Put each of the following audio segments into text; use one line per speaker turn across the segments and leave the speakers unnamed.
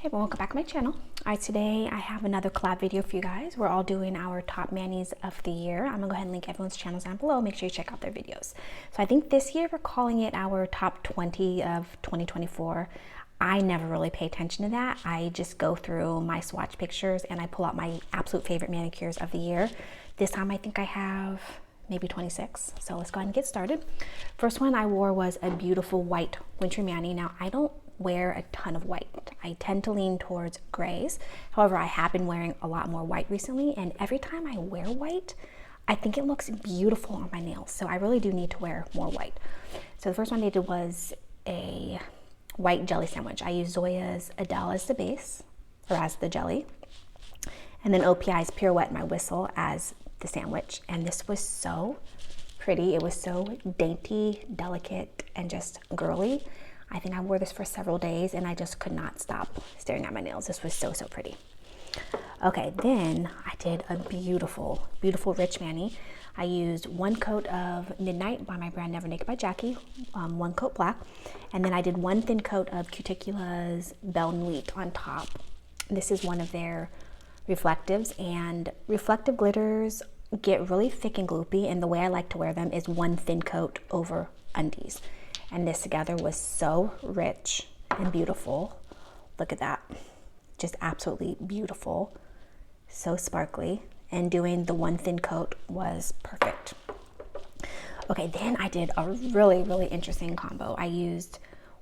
everyone, welcome back to my channel. All right, today I have another collab video for you guys. We're all doing our top manis of the year. I'm gonna go ahead and link everyone's channels down below. Make sure you check out their videos. So I think this year we're calling it our top 20 of 2024. I never really pay attention to that. I just go through my swatch pictures and I pull out my absolute favorite manicures of the year. This time I think I have maybe 26. So let's go ahead and get started. First one I wore was a beautiful white wintry mani. Now I don't wear a ton of white. I tend to lean towards grays. However, I have been wearing a lot more white recently, and every time I wear white, I think it looks beautiful on my nails. So I really do need to wear more white. So the first one I did was a white jelly sandwich. I used Zoya's Adele as the base, or as the jelly, and then OPI's Pirouette My Whistle as the sandwich. And this was so pretty. It was so dainty, delicate, and just girly. I think I wore this for several days and I just could not stop staring at my nails. This was so, so pretty. Okay, then I did a beautiful, beautiful rich mani. I used one coat of Midnight by my brand Never Naked by Jackie, one coat black, and then I did one thin coat of Cuticula's Belle Nuit on top. This is one of their reflectives, and reflective glitters get really thick and gloopy, and the way I like to wear them is one thin coat over undies. And this together was so rich and beautiful. Look at that. Just absolutely beautiful. So sparkly. And doing the one thin coat was perfect. Okay, then I did a really, really interesting combo. I used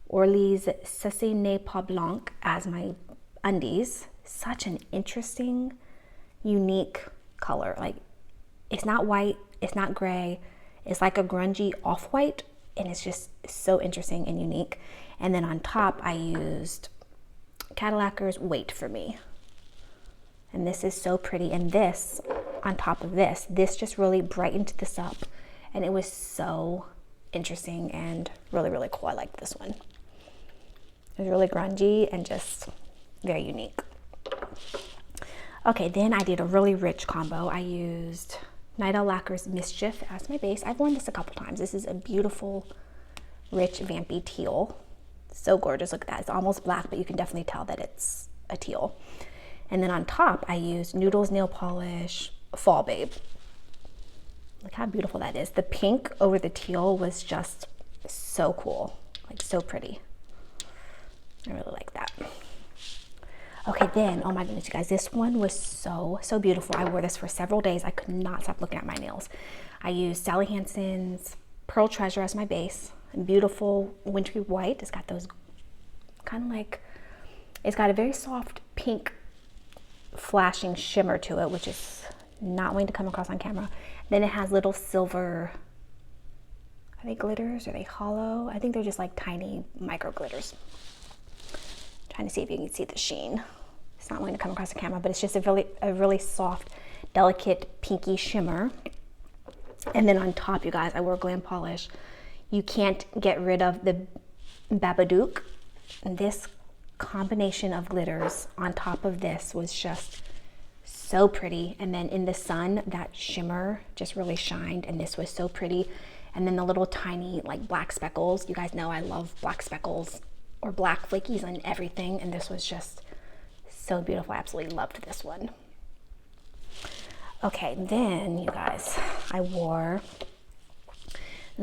Orly's Ceci N'est Pas Blanc as my undies. Such an interesting, unique color. Like, it's not white, it's not gray. It's like a grungy off-white. And it's just so interesting and unique. And then on top, I used Cadillac's Wait For Me. And this is so pretty. And this, on top of this just really brightened this up. And it was so interesting and really, really cool. I liked this one. It was really grungy and just very unique. Okay, then I did a really rich combo. I used Night Owl Lacquer's Mischief as my base. I've worn this a couple times. This is a beautiful, rich, vampy teal. So gorgeous. Look at that. It's almost black, but you can definitely tell that it's a teal. And then on top, I used Noodles Nail Polish Fall Babe. Look how beautiful that is. The pink over the teal was just so cool. Like, so pretty. I really like that. Okay, then, oh my goodness, you guys, this one was so, so beautiful. I wore this for several days. I could not stop looking at my nails. I used Sally Hansen's Pearl Treasure as my base. Beautiful wintry white. It's got those kind of like, it's got a very soft pink flashing shimmer to it, which is not going to come across on camera. Then it has little silver, are they glitters? Are they hollow? I think they're just like tiny micro glitters. Trying to see if you can see the sheen. It's not going to come across the camera, but it's just a really soft, delicate pinky shimmer. And then on top, you guys, I wore Glam Polish. You can't get rid of the Babadook. And this combination of glitters on top of this was just so pretty. And then in the sun, that shimmer just really shined, and this was so pretty. And then the little tiny like black speckles. You guys know I love black speckles or black flakies on everything, and this was just so beautiful. I absolutely loved this one. Okay, then you guys, I wore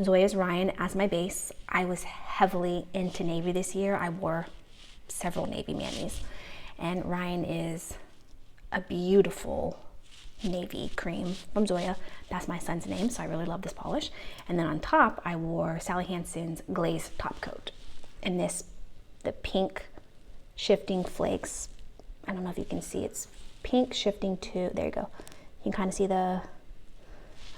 Zoya's Ryan as my base. I was heavily into navy this year. I wore several navy manis, and Ryan is a beautiful navy cream from Zoya. That's my son's name, so I really love this polish. And then on top, I wore Sally Hansen's Glaze Top Coat, and this, the pink shifting flakes. I don't know if you can see, it's pink shifting to, there you go. You can kind of see the, I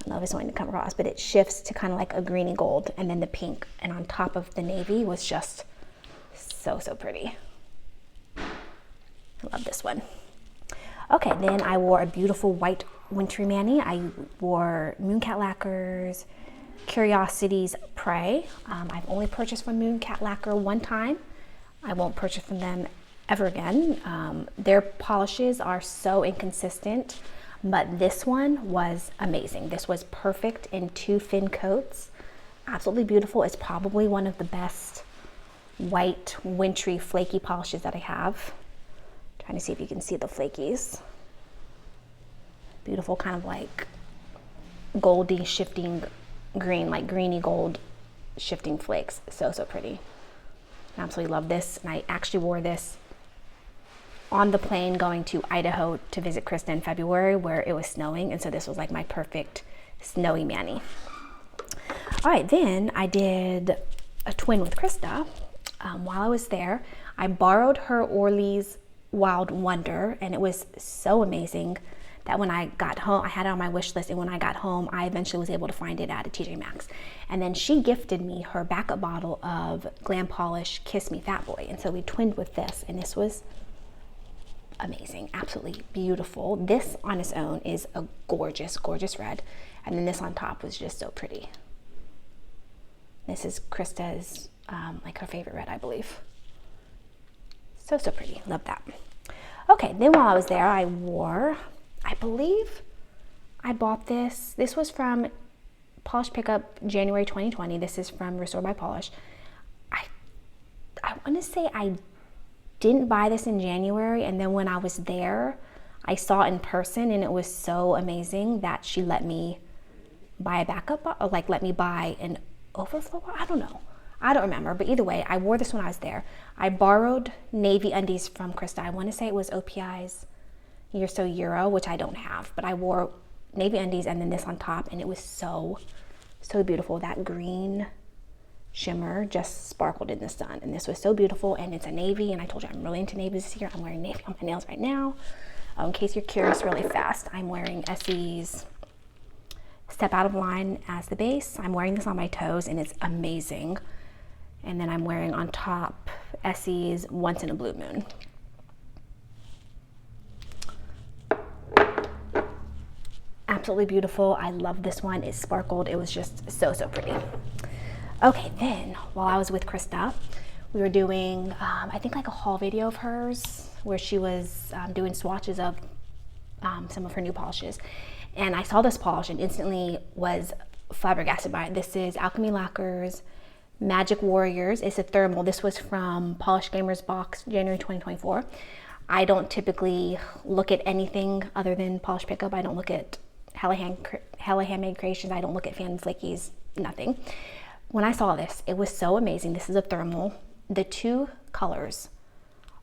don't know if it's going to come across, but it shifts to kind of like a greeny gold, and then the pink, and on top of the navy was just so, so pretty. I love this one. Okay, then I wore a beautiful white wintry mani. I wore Mooncat Lacquer's Curiosity's Prey. I've only purchased from Mooncat Lacquer one time. I won't purchase from them ever again. Their polishes are so inconsistent, but this one was amazing. This was perfect in two thin coats. Absolutely beautiful. It's probably one of the best white, wintry, flaky polishes that I have. Trying to see if you can see the flakies. Beautiful, kind of like goldy shifting green, like greeny gold shifting flakes. So pretty. I absolutely love this, and I actually wore this on the plane going to Idaho to visit Krista in February, where it was snowing, and so this was like my perfect snowy mani. All right, then I did a twin with Krista. While I was there, I borrowed her Orly's Wild Wonder, and it was so amazing that when I got home, I had it on my wish list, and when I got home, I eventually was able to find it at a TJ Maxx. And then she gifted me her backup bottle of Glam Polish Kiss Me Fat Boy, and so we twinned with this, and this was amazing, absolutely beautiful. This on its own is a gorgeous, gorgeous red, and then this on top was just so pretty. This is Krista's, like her favorite red, I believe. So pretty, love that. Okay, then while I was there, I wore, I believe I bought this. This was from Polish Pickup January 2020. This is from Restore by Polish. I want to say I didn't buy this in January, and then when I was there, I saw it in person, and it was so amazing that she let me buy a backup, or like let me buy an overflow. I don't know. I don't remember, but either way, I wore this when I was there. I borrowed navy undies from Krista. I want to say it was OPI's You're So Euro, which I don't have, but I wore navy undies and then this on top, and it was so beautiful. That green shimmer just sparkled in the sun, and this was so beautiful, and it's a navy, and I told you I'm really into navy this year. I'm wearing navy on my nails right now. In case you're curious really fast, I'm wearing Essie's Step Out of Line as the base. I'm wearing this on my toes, and it's amazing. And then I'm wearing on top Essie's Once in a Blue Moon. Absolutely beautiful. I love this one. It sparkled. It was just so pretty. Okay, then while I was with Krista, we were doing, I think like a haul video of hers where she was doing swatches of some of her new polishes. And I saw this polish and instantly was flabbergasted by it. This is Alchemy Lacquer's Magic Warriors. It's a thermal. This was from Polish Gamer's Box, January 2024. I don't typically look at anything other than Polish Pickup. I don't look at Hella Handmade Creations. I don't look at Fan Flakies, nothing. When I saw this, it was so amazing. This is a thermal. The two colors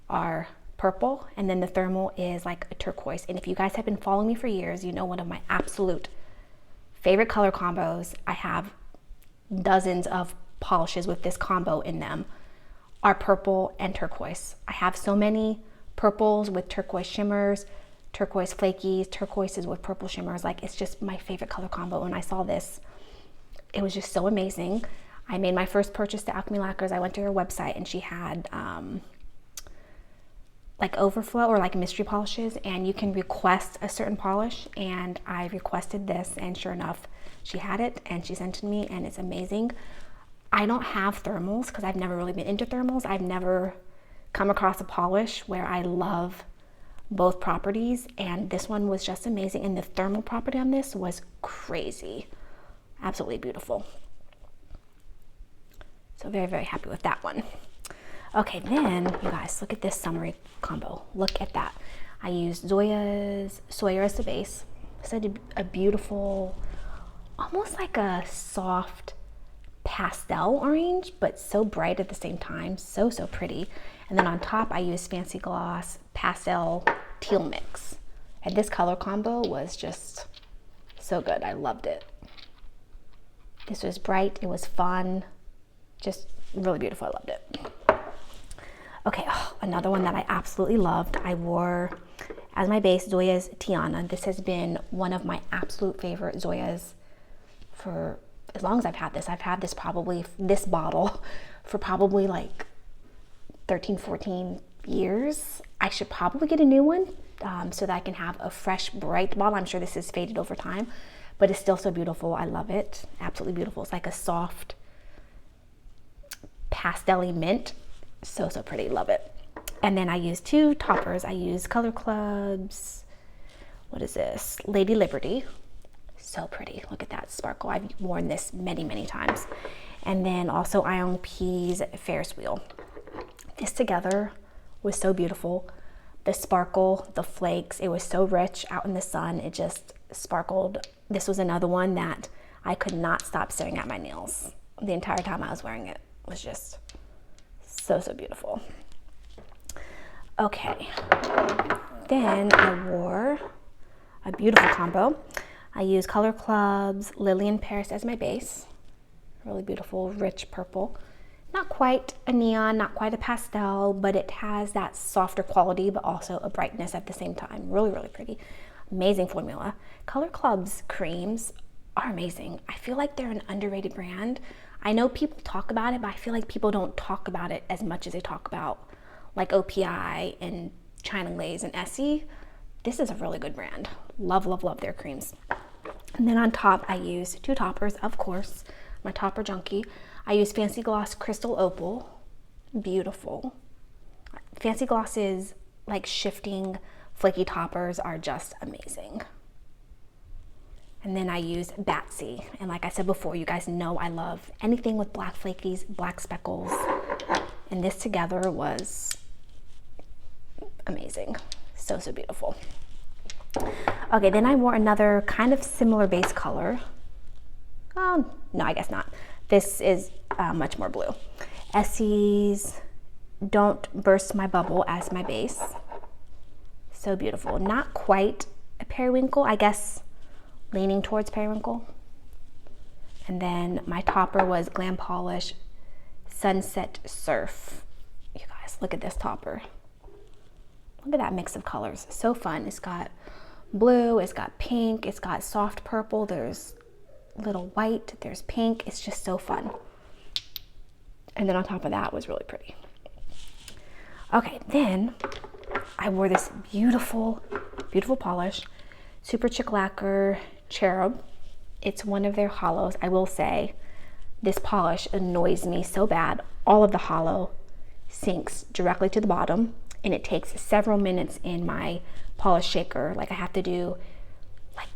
are purple, and then the thermal is like a turquoise. And if you guys have been following me for years, you know one of my absolute favorite color combos, I have dozens of polishes with this combo in them, are purple and turquoise. I have so many purples with turquoise shimmers, turquoise flakies, turquoises with purple shimmers. Like, it's just my favorite color combo. When I saw this, it was just so amazing. I made my first purchase to Alchemy Lacquers. I went to her website, and she had like overflow or like mystery polishes, and you can request a certain polish, and I requested this, and sure enough, she had it, and she sent it to me, and it's amazing. I don't have thermals because I've never really been into thermals. I've never come across a polish where I love both properties, and this one was just amazing, and the thermal property on this was crazy. Absolutely beautiful. So very happy with that one. Okay, then you guys, look at this summery combo. Look at that. I used Zoya's Sawyer as the base. It's a beautiful, almost like a soft pastel orange, but so bright at the same time. So pretty. And then on top, I used Fancy Gloss Pastel Teal Mix. And this color combo was just so good. I loved it. This was bright. It was fun. Just really beautiful. I loved it. Okay, another one that I absolutely loved. I wore as my base Zoya's Tiana. This has been one of my absolute favorite Zoya's for as long as I've had this. I've had this this bottle for probably like 13, 14 years. I should probably get a new one so that I can have a fresh, bright bottle. I'm sure this is faded over time, but it's still so beautiful. I love it. Absolutely beautiful. It's like a soft pastel-y mint. So pretty. Love it. And then I used two toppers. I used Color Club's, what is this? Lady Liberty. So pretty. Look at that sparkle. I've worn this many times. And then also IONP's Ferris Wheel. This together was so beautiful. the sparkle, the flakes, it was so rich out in the sun. It just sparkled. This was another one that I could not stop staring at my nails the entire time I was wearing it. It was just so, so beautiful. Okay, then I wore a beautiful combo. I used Color Club's Lily in Paris as my base. Really beautiful, rich purple. Not quite a neon, not quite a pastel, but it has that softer quality, but also a brightness at the same time. Really, really pretty. Amazing formula. Color Club's creams are amazing. I feel like they're an underrated brand. I know people talk about it, but I feel like people don't talk about it as much as they talk about like OPI and China Glaze and Essie. This is a really good brand. Love, love, love their creams. And then on top, I use two toppers, of course. My topper junkie. I use Fancy Gloss Crystal Opal. Beautiful. Fancy Gloss's like shifting flaky toppers are just amazing. And then I use Batsy. And like I said before, you guys know I love anything with black flakies, black speckles. And this together was amazing. So, so beautiful. Okay, then I wore another kind of similar base color. No, I guess not. This is much more blue. Essie's Don't Burst My Bubble as my base. So beautiful. Not quite a periwinkle, I guess leaning towards periwinkle. And then my topper was Glam Polish Sunset Surf. You guys, look at this topper. Look at that mix of colors. So fun. It's got blue, it's got pink, it's got soft purple, there's little white, there's pink. It's just so fun. And then on top of that was really pretty. Okay, then I wore this beautiful, beautiful polish, Super Chic Lacquer Cherub. It's one of their hollows. I will say this polish annoys me so bad. All of the hollow sinks directly to the bottom, and it takes several minutes in my polish shaker. Like I have to do like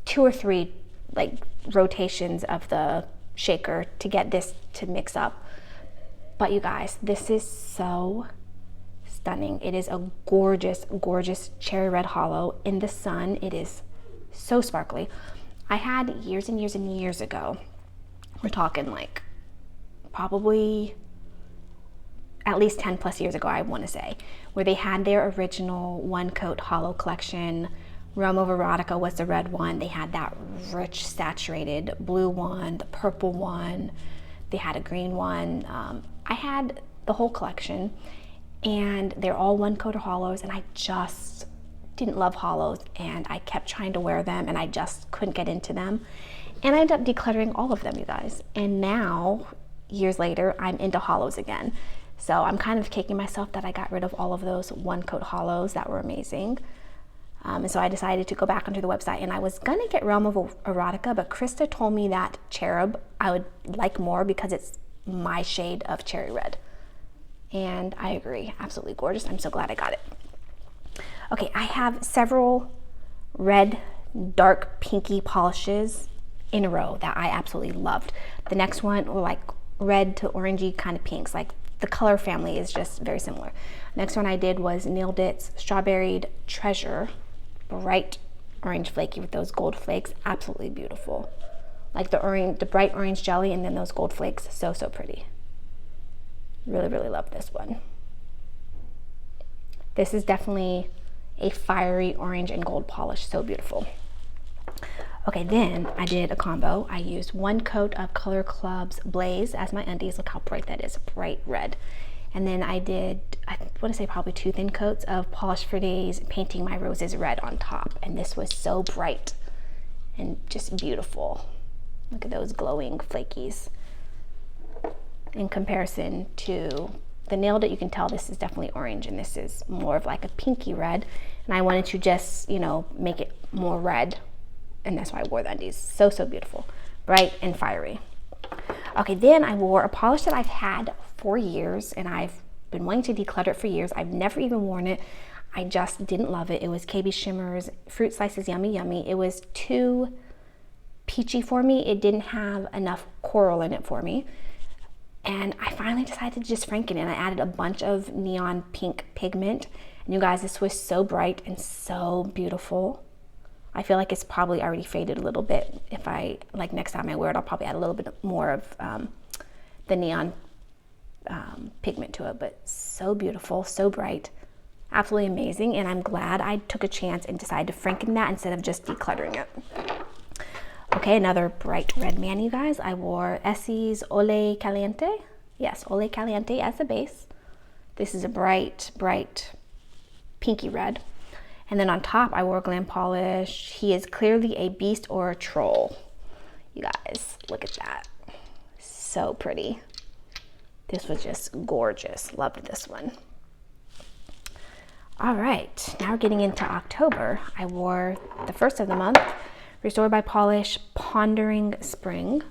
2 or 3 like rotations of the shaker to get this to mix up. But you guys, this is so stunning. It is a gorgeous, gorgeous cherry red hollow. In the sun, it is so sparkly. I had years and years and years ago, we're talking like probably at least 10 plus years ago, I want to say, where they had their original one coat hollow collection. Realm of Erotica was the red one. They had that rich saturated blue one, the purple one. They had a green one. I had the whole collection, and they're all one coat of hollows, and I just didn't love hollows, and I kept trying to wear them, and I just couldn't get into them. And I ended up decluttering all of them, you guys. And now, years later, I'm into hollows again. So I'm kind of kicking myself that I got rid of all of those one coat hollows that were amazing. And so I decided to go back onto the website, and I was gonna get Realm of Erotica, but Krista told me that Cherub I would like more because it's my shade of cherry red. And I agree, absolutely gorgeous. I'm so glad I got it. Okay, I have several red, dark pinky polishes in a row that I absolutely loved. The next one were like red to orangey kind of pinks, like the color family is just very similar. Next one I did was Nailed It's Strawberried Treasure, bright orange flaky with those gold flakes, absolutely beautiful. Like the bright orange jelly and then those gold flakes, so, so pretty. Really, really love this one. This is definitely a fiery orange and gold polish, so beautiful. Okay, then I did a combo. I used one coat of Color Club's Blaze as my undies. Look how bright that is, bright red. And then I did, I want to say probably 2 thin coats of Polish for Days Painting My Roses Red on top. And this was so bright and just beautiful. Look at those glowing flakies. In comparison to the Nailed It, you can tell this is definitely orange, and this is more of like a pinky red. And I wanted to just, you know, make it more red. And that's why I wore the undies. So, so beautiful. Bright and fiery. Okay, then I wore a polish that I've had for years, and I've been wanting to declutter it for years. I've never even worn it. I just didn't love it. It was KB Shimmer's Fruit Slices Yummy Yummy. It was too peachy for me. It didn't have enough coral in it for me. And I finally decided to just franken it. I added a bunch of neon pink pigment. And you guys, this was so bright and so beautiful. I feel like it's probably already faded a little bit. If I, like next time I wear it, I'll probably add a little bit more of the neon pigment to it, but so beautiful, so bright, absolutely amazing. And I'm glad I took a chance and decided to franken that instead of just decluttering it. Okay, another bright red mani, you guys. I wore Essie's Ole Caliente. Yes, Ole Caliente as the base. This is a bright, bright pinky red. And then on top, I wore Glam Polish. He is clearly a beast or a troll. You guys, look at that. So pretty. This was just gorgeous. Loved this one. All right, now we're getting into October. I wore the first of the month, Restored by Polish Pondering Spring.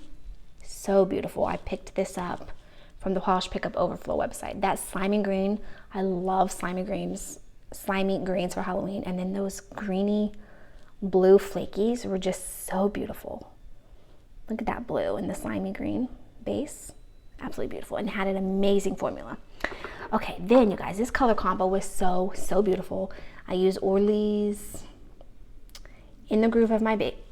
So beautiful. I picked this up from the Polish Pickup Overflow website. That slimy green, I love slimy greens for Halloween. And then those greeny blue flakies were just so beautiful. Look at that blue and the slimy green base. Absolutely beautiful, and had an amazing formula. Okay, then you guys, this color combo was so beautiful. I used Orly's In the Groove of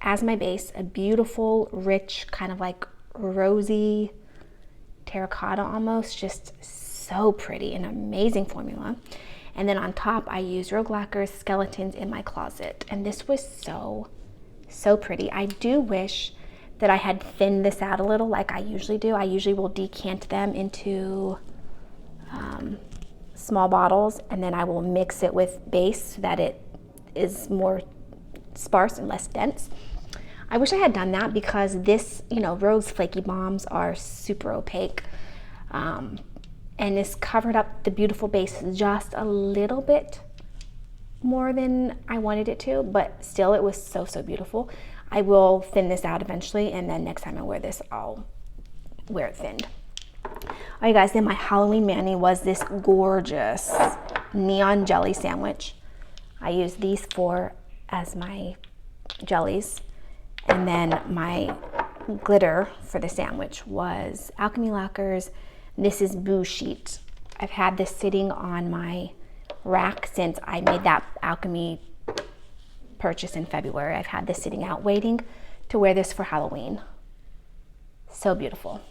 as my base, a beautiful, rich, kind of like rosy terracotta almost, just so pretty, an amazing formula. And then on top, I used Rogue Lacquer's Skeletons in My Closet, and this was so pretty. I do wish that I had thinned this out a little like I usually do. I usually will decant them into small bottles, and then I will mix it with base so that it is more sparse and less dense. I wish I had done that because this, you know, Rogue's Flaky Bombs are super opaque. And this covered up the beautiful base just a little bit more than I wanted it to, but still it was so beautiful. I will thin this out eventually, and then next time I wear this, I'll wear it thinned. All right, guys, then my Halloween mani was this gorgeous neon jelly sandwich. I used these four as my jellies, and then my glitter for the sandwich was Alchemy Lacquer's This Is Boo Sheet. I've had this sitting on my rack since I made that Alchemy purchase in February. I've had this sitting out waiting to wear this for Halloween. So beautiful.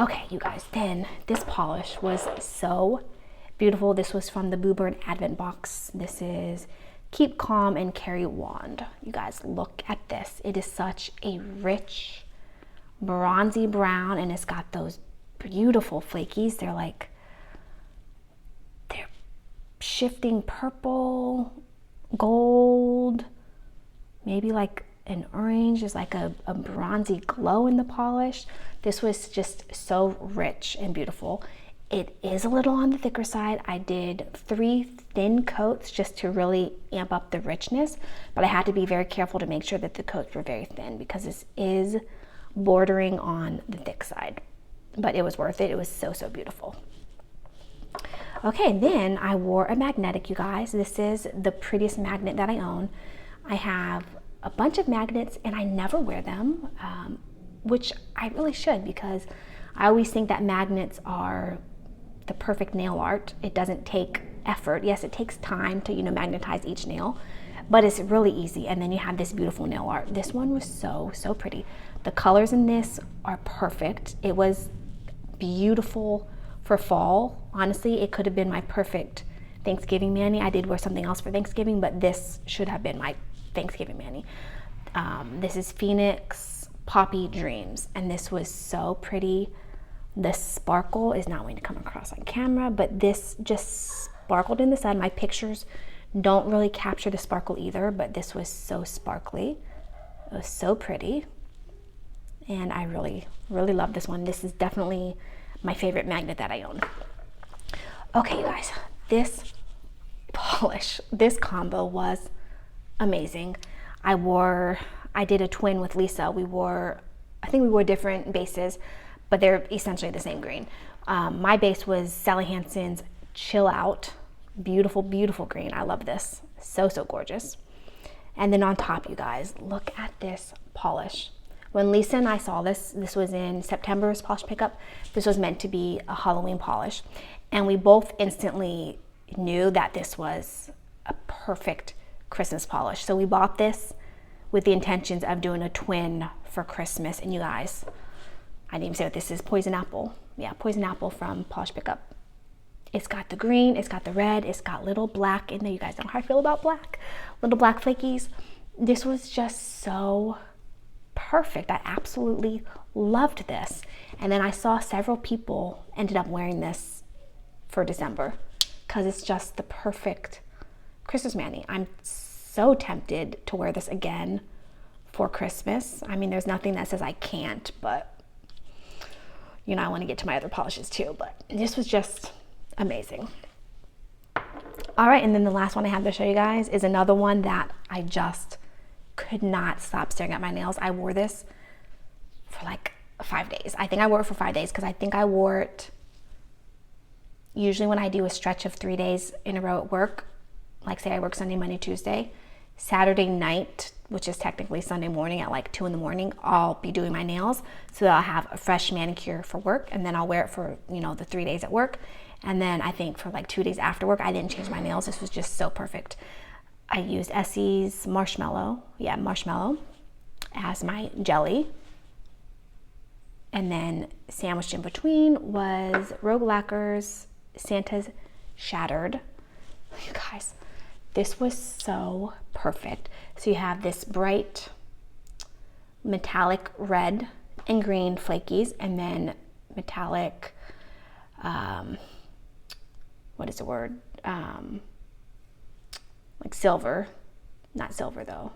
Okay, you guys, then this polish was so beautiful. This was from the Boo Burn Advent Box. This is Keep Calm and Carry Wand. You guys, look at this. It is such a rich bronzy brown, and it's got those beautiful flakies. They're shifting purple, gold, maybe like an orange. There's like a bronzy glow in the polish. This was just so rich and beautiful. It is a little on the thicker side. I did 3 thin coats just to really amp up the richness, but I had to be very careful to make sure that the coats were very thin because this is bordering on the thick side, but it was worth it. It was so beautiful. Okay, then I wore a magnetic, you guys. This is the prettiest magnet that I own. I have a bunch of magnets and I never wear them, which I really should, because I always think that magnets are the perfect nail art. It doesn't take effort. Yes, it takes time to, magnetize each nail, but it's really easy. And then you have this beautiful nail art. This one was so pretty. The colors in this are perfect. It was beautiful for fall. Honestly, it could have been my perfect Thanksgiving mani. I did wear something else for Thanksgiving, but this should have been my Thanksgiving mani. This is Phoenix Poppy Dreams, and this was so pretty. The sparkle is not going to come across on camera, but this just sparkled in the sun. My pictures don't really capture the sparkle either, but this was so sparkly. It was so pretty, and I really love this one. This is definitely my favorite magnet that I own. Okay, you guys, this polish, this combo was amazing. I did a twin with Lisa. I think we wore different bases, but they're essentially the same green. My base was Sally Hansen's Chill Out. Beautiful green. I love this. So gorgeous. And then on top, you guys, look at this polish. When Lisa and I saw this was in September's polish pickup. This was meant to be a Halloween polish. And we both instantly knew that this was a perfect Christmas polish. So we bought this with the intentions of doing a twin for Christmas. And you guys, I didn't even say what this is, Poison Apple. Yeah, Poison Apple from Polish Pickup. It's got the green, it's got the red, it's got little black in there. You guys know how I feel about black. Little black flakies. This was just so perfect. I absolutely loved this. And then I saw several people ended up wearing this for December because it's just the perfect Christmas mani. I'm so tempted to wear this again for Christmas. I mean, there's nothing that says I can't, but you know, I want to get to my other polishes too, but this was just amazing. All right, and then the last one I have to show you guys is another one that I just could not stop staring at my nails. I wore this for like 5 days. I think I wore it for 5 days because I think I wore it usually when I do a stretch of 3 days in a row at work. Like say I work Sunday, Monday, Tuesday, Saturday night, which is technically Sunday morning at like 2 in the morning, I'll be doing my nails so that I'll have a fresh manicure for work, and then I'll wear it for, you know, the 3 days at work. And then I think for like 2 days after work, I didn't change my nails. This was just so perfect. I used Essie's Marshmallow, Marshmallow as my jelly. And then sandwiched in between was Rogue Lacquer's Santa's Shattered. You guys, this was so perfect. So you have this bright metallic red and green flakies, and then metallic, what is the word? Like silver, not silver though.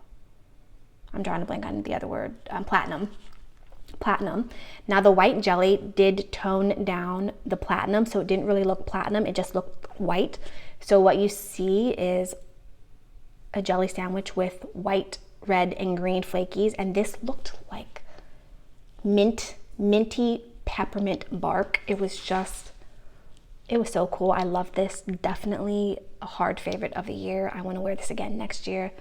I'm drawing a blank on the other word, platinum. Now the white jelly did tone down the platinum, so it didn't really look platinum, it just looked white. So what you see is a jelly sandwich with white, red, and green flakies, and this looked like minty peppermint bark. It was so cool. I love this. Definitely a hard favorite of the year. I want to wear this again next year.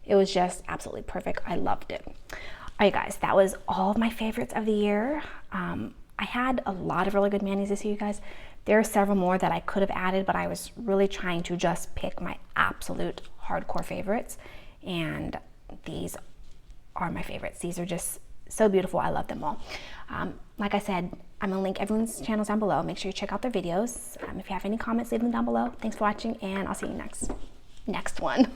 It was just absolutely perfect. I loved it. All right, guys, that was all of my favorites of the year. I had a lot of really good manis this year, you guys. There are several more that I could have added, but I was really trying to just pick my absolute hardcore favorites, and these are my favorites. These are just so beautiful. I love them all. Like I said, I'm gonna link everyone's channels down below. Make sure you check out their videos. If you have any comments, leave them down below. Thanks for watching, and I'll see you next one.